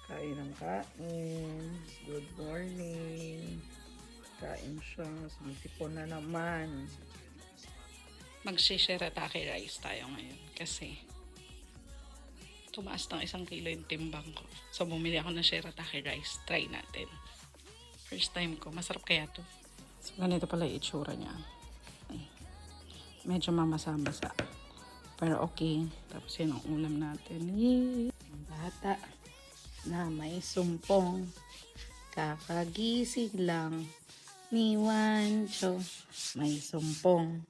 Kain ng kain. Good morning. Kain siya. Sumisipon na naman. Magsishirataki rice tayo ngayon kasi tumaas ng 1 kilo yung timbang ko. So, bumili ako ng shirataki rice. Try natin. First time ko. Masarap kaya to. So, ganito pala yung itsura niya. Ay, medyo mamasa-masa. Pero okay. Tapos yun ang ulam natin. Yay! Bata na may sumpong. Kakagising lang ni Wancho. May sumpong.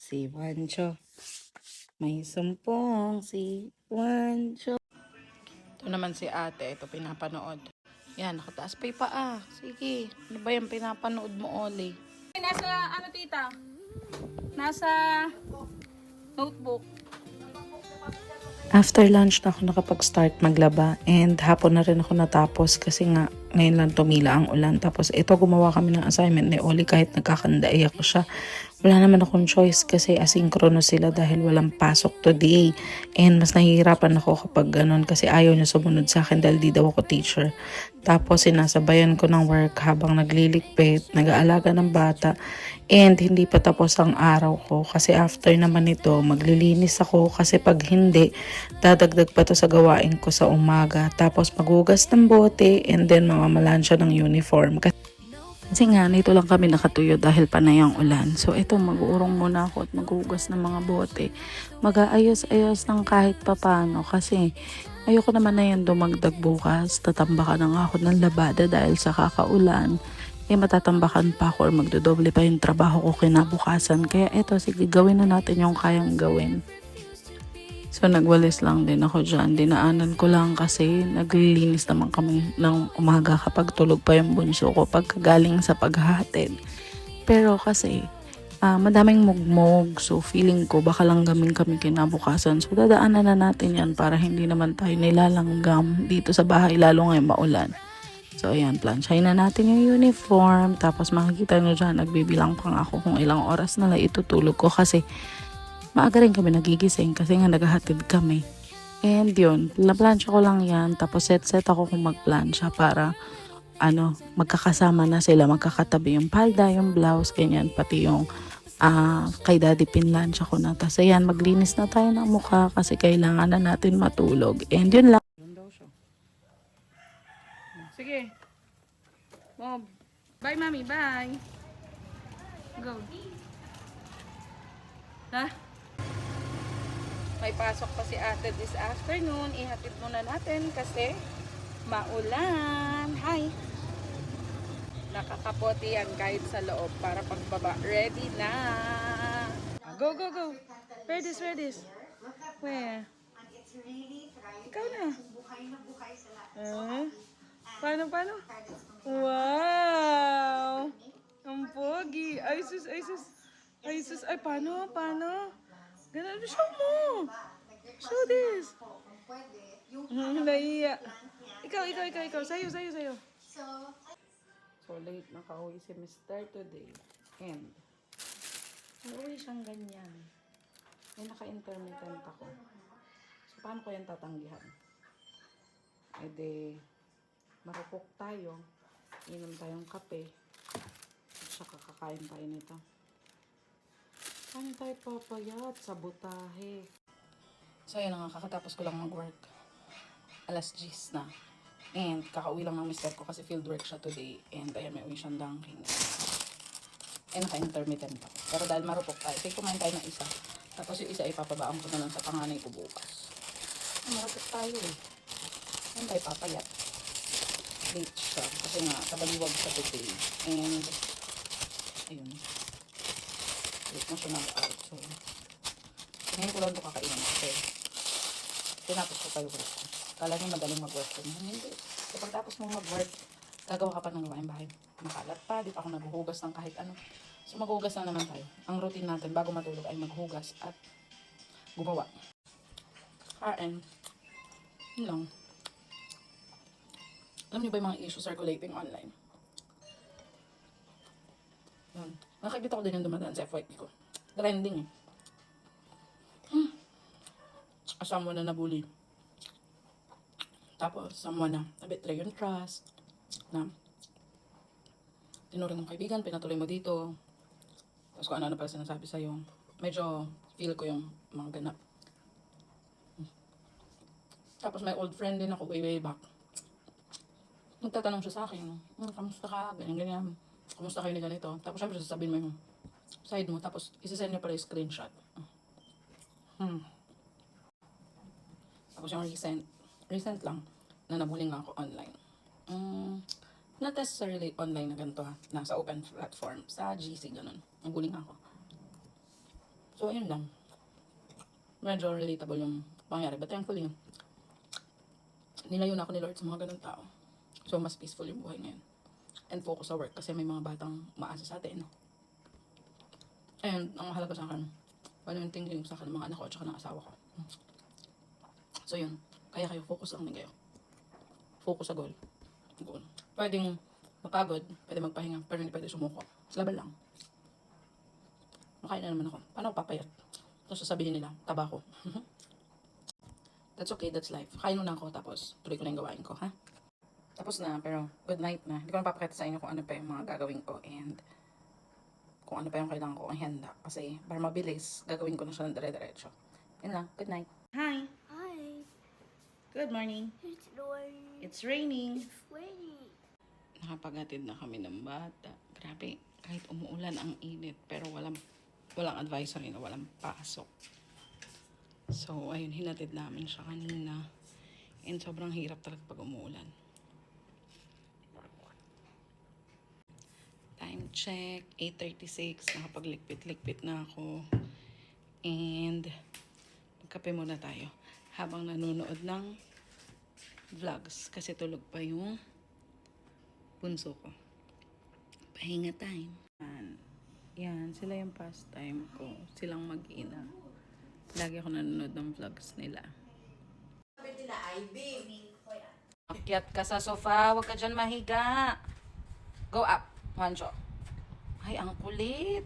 Si Wancho. May sumpong si Wancho. Ito naman si ate. Ito pinapanood. Yan, nakataas pa yung paa. Sige. Ano ba yung pinapanood mo, Oli? Nasa ano tita? Nasa notebook. After lunch na ako nakapag-start maglaba and hapon na rin ako natapos kasi nga ngayon lang tumila ang ulan. Tapos ito gumawa kami ng assignment ni Oli kahit nagkakanday ako siya. Wala naman akong choice kasi asynchronous sila dahil walang pasok today. And mas nahihirapan ako kapag ganun kasi ayaw niya sumunod sa akin dahil di daw ako teacher. Tapos sinasabayan ko ng work habang nagliligpit, nag-aalaga ng bata. And hindi pa tapos ang araw ko kasi after naman nito maglilinis ako kasi pag hindi, dadagdag pa to sa gawain ko sa umaga. Tapos maghugas ng bote and then mamamalansya ng uniform. Kasi nga, nito lang kami nakatuyo dahil panay ang ulan. So, ito, mag-uurong muna ako at maghugas ng mga bote. Mag-aayos-ayos ng kahit papano kasi ayoko naman na yan dumagdag bukas. Tatambakan na nga ako ng labada dahil sa kakaulan. Matatambakan pa ako or magdodoble pa yung trabaho ko kinabukasan. Kaya ito, sige, gawin na natin yung kayang gawin. So, nagwalis lang din ako dyan. Dinaanan ko lang kasi naglilinis naman kami ng umaga kapag tulog pa yung bunso ko pagkagaling sa paghahatid. Pero kasi, madaming mugmog. So, feeling ko baka lang kami kinabukasan. So, dadaanan na natin yan para hindi naman tayo nilalanggam dito sa bahay lalo ngayon maulan. So, ayan, plansyahin na natin yung uniform. Tapos, makikita nyo dyan, nagbibilang pang ako kung ilang oras na lang itutulog ko kasi maaga rin kami nagigising kasi nga naghahatid kami. And yun, naplansya ko lang yan. Tapos set ako kung magplansya para magkakasama na sila, magkakatabi yung palda, yung blouse, ganyan, pati yung kay daddy pinlansya ko na. Tapos ayan, maglinis na tayo ng mukha kasi kailangan na natin matulog. And yun lang. Doon daw siya. Sige. Bob. Bye, mami. Bye. Go. Ha? May pasok pa si ate this afternoon. Ihatid muna natin kasi maulan. Hi. Nakakapote yan kahit sa loob para pagbaba. Ready na. Go, go, go. Where this? Where this? Where? Ikaw na. Paano, paano? Wow! Ang pogi. Ay, sus, ay, sus. Ay, sus. Ay, paano, paano? Ganun, show mo. Show this. Naiya. Ikaw. Sayo. So late nakauwi si Mr. today. And nauwi siyang ganyan. May naka-intermittent ako. So paano ko yan tatanggihan? E de, marupok tayo. Inom tayong kape. At saka kakain tayo nito. Paano tayo papayat sa butahe? So ayun nga, kakatapos ko lang mag-work. Alas 10 na. And kakauwi lang ng mister ko kasi field work siya today. And ayan, may uwi siyang dunking. And naka-intermittent pa. Pero dahil marupok tayo, sige kumain tayo ng isa. Tapos yung isa ipapabaon ko na lang sa panganay ko bukas. Marupok tayo eh. Ayan tayo papayat. Late siya. Kasi nga, kabaliwag siya today. And, ayun. Late na siya nag-out. So, ngayon ko lang ito kakainin kasi tinapos ko pa yung work ko. Kala niyo madaling mag-work ko. Hindi. Kapag tapos mong mag-work, gagawa ka pa ng gawain bahay. Makalat pa, di pa ako naghuhugas ng kahit ano. So maghugas na naman tayo. Ang routine natin bago matulog ay maghugas at gumawa. Kain. Yun lang. Alam niyo ba yung mga issues circulating online? Yun. Nakakita ko din yung dumadaan sa FYP ko. Trending eh. Asama na nabully. Tapos, someone na betray yung trust, na tinuring mong kaibigan, pinatuloy mo dito, tapos kung ano-ano pala sinasabi sa'yo. Medyo feel ko yung mga ganap. Tapos may old friend din ako way back. Nagtatanong siya sa akin, kamusta ka, ganyan. Kamusta kayo ni ganito? Tapos syempre sasabihin mo yung side mo, tapos isisend niya pala yung screenshot. Tapos yung recent lang, na nabuling nga ako online. Not necessarily online na ganito ha, nasa open platform, sa GC, ganun. Nabuling ako. So, ayun lang. Medyo relatable yung pangyari. But thankfully, nilayo na ako ni Lord sa mga ganun tao. So, mas peaceful yung buhay ngayon. And focus sa work kasi may mga batang maasa sa atin. And, ang mahalaga sa akin, paano yung tingin sa akin ng mga anak ko at saka ng asawa ko. So, yun. Kaya kayo, focus lang din kayo. Focus sa goal. Pwedeng mapagod, pwede magpahinga, pero hindi pwede sumuko. Laban lang. Makain na naman ako. Paano ako papayat? Tapos sasabihin nila, taba ko. That's okay, that's life. Kain muna ako, tapos tuloy ko na yung gawain ko, ha? Tapos na, pero good night na. Hindi ko na papakita sa inyo kung ano pa yung mga gagawin ko and kung ano pa yung kailangan ko ang handa. Kasi para mabilis, gagawin ko na siya ng dire-diretso. Yun lang, good night. Hi! Hi, Good morning. it's Lori. It's raining. It's raining. Nakapaghatid na kami ng bata. Grabe, kahit umuulan ang init, pero walang advisory na walang pasok. So, ayun, hinatid namin siya kanina. And sobrang hirap talaga pag umuulan. Time check, 8:36. Nakapaglikpit-likpit na ako. And, magkape muna tayo. Habang nanonood ng vlogs. Kasi tulog pa yung bunso ko. Pahinga time. Yan, sila yung pastime ko. Silang mag-ina. Lagi ako nanonood ng vlogs nila. Akyat ka sa sofa, huwag ka dyan mahiga. Go up, Juancho. Ay, ang kulit.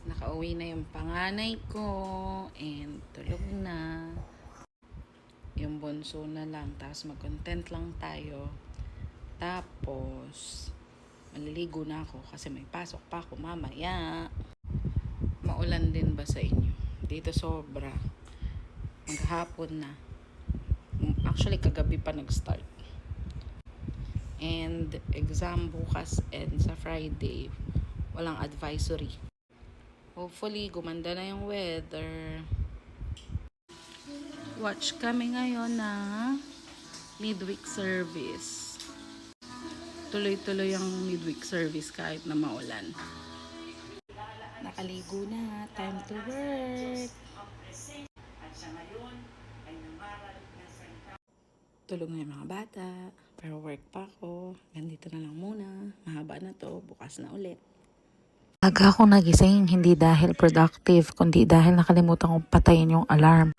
Nakauwi na yung panganay ko. And tulog na. Yung bunso na lang. Tapos mag-content lang tayo. Tapos, maliligo na ako kasi may pasok pa ako mamaya. Maulan din ba sa inyo? Dito sobra. Maghapon na. Actually, kagabi pa nag-start. And exam bukas and sa Friday, walang advisory. Hopefully, gumanda na yung weather. Watch kami ngayon na midweek service. Tuloy-tuloy ang midweek service kahit na maulan. Nakaligo na. Time to work. Tulog na yung mga bata. Pero work pa ako. Ganito na lang muna. Mahaba na to. Bukas na ulit. Aga akong nagising, hindi dahil productive, kundi dahil nakalimutan kong patayin yung alarm.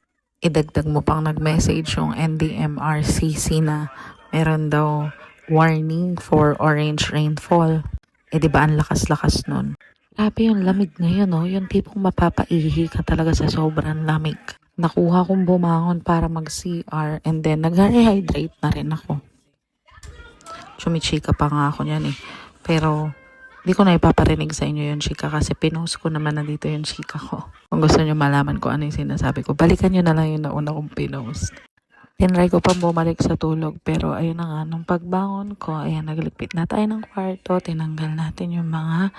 Idagdag mo pang nag-message yung NDMRCC na meron daw warning for orange rainfall. Eh di ba ang lakas-lakas nun? Grabe yung lamig ngayon, no? Yung tipong mapapaihi ka talaga sa sobrang lamig. Nakuha kong bumangon para mag-CR and then nag-rehydrate na rin ako. Chumichika pa nga ako niyan eh. Pero di ko na ipaparinig sa inyo yung chika kasi pinost ko naman na dito yung chika ko. Kung gusto nyo malaman ko ano yung sinasabi ko, balikan nyo na lang yung nauna kong pinost. Tinry ko pang bumalik sa tulog pero ayun na nga, nung pagbangon ko, ayan, nagligpit na tayo ng kwarto, tinanggal natin yung mga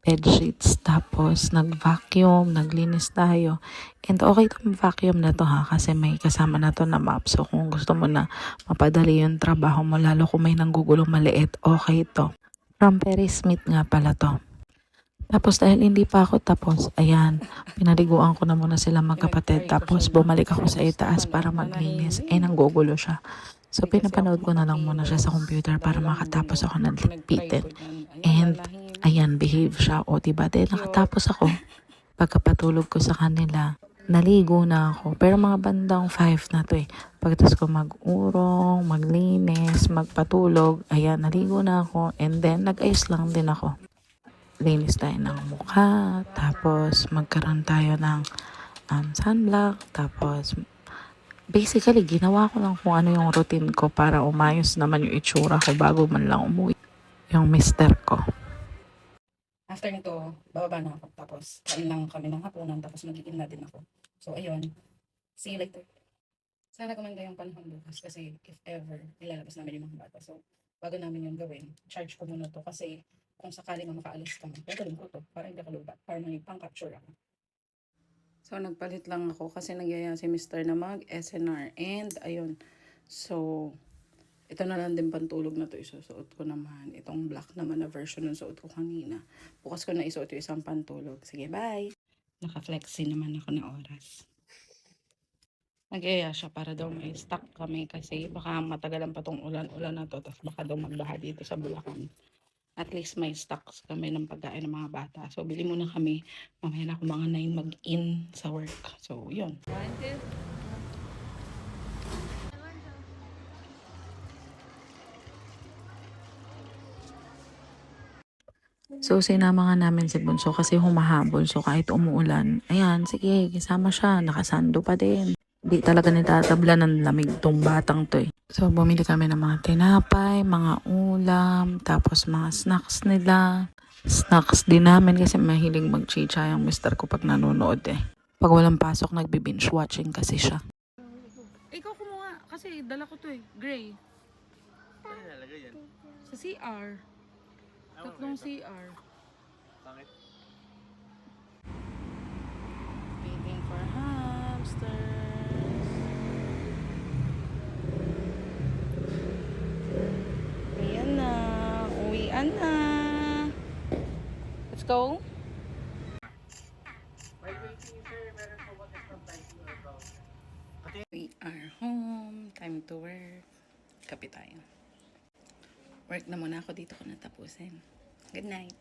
bedsheets, tapos nag-vacuum, naglinis tayo. And okay itong vacuum na to ha, kasi may kasama na to na map. So kung gusto mo na mapadali yung trabaho mo, lalo kung may nanggugulong maliit, okay to. From Perry Smith nga pala to. Tapos dahil hindi pa ako tapos, ayan, pinaliguan ko na muna sila magkapatid. Tapos bumalik ako sa itaas para maglinis. Eh, nanggugulo siya. So pinapanood ko na lang muna siya sa computer para makatapos ako ng ligpitin. And ayan, behave siya. O diba, dahil nakatapos ako. Pagkapatulog ko sa kanila, naligo na ako. Pero mga bandang 5 na to eh. Pagkatapos ko mag-urong, maglinis, magpatulog, ayan, naligo na ako. And then, nag-ayos lang din ako. Linis tayo ng mukha, tapos magkaroon tayo ng sunblock, tapos Basically, ginawa ko lang kung ano yung routine ko para umayos naman yung itsura ko bago man lang umuwi yung mister ko. After nito, bababa na ako. Tapos, kain lang kami ng hapunan. Tapos, magiging na din ako. So, ayun. See you later. Sana gumanda yung panahon bukas. Kasi, if ever, nilalabas namin yung mga bata. So, bago namin yun gawin, charge ko muna to. Kasi, kung sakali nga makaalis kami, gagawin ko to. Para hindi ako lubat. Para may pang-capture ako. So, nagpalit lang ako kasi nagyaya si Mr. na mag-SNR. And, ayun. So, ito na lang din pantulog na to isusuot ko naman. Itong black naman na version ng suot ko kanina. Bukas ko na isuot yung isang pantulog. Sige, bye! Naka-flexi naman ako na oras. Nag-iya siya para daw may stock kami kasi baka matagalan pa tong ulan-ulan na to. Tapos baka daw magbaha dito sa Bulacan. At least may stocks kami ng pagkain ng mga bata. So, bili muna kami. Mamaya na ako mga 9 mag-in sa work. So, yun. So, sinama nga namin si Bunso kasi humahabol. So, kahit umuulan, ayan, sige, kasama siya. Nakasando pa din. Di talaga nitatabla ng lamig tong batang to eh. So, bumili kami ng mga tinapay, mga ulam, tapos mga snacks nila. Snacks din namin kasi mahilig mag-chicha yung mister ko pag nanonood eh. Pag walang pasok, nagbi-binge watching kasi siya. Ikaw kumuha kasi dala ko to eh. Gray. Sa CR. Tatlong CR. Bakit? Waiting for hamsters. Ayan na. Uwian na. Let's go. We are home. Time to work. Kape tayo. Work na muna ako dito ko natapusin. Good night.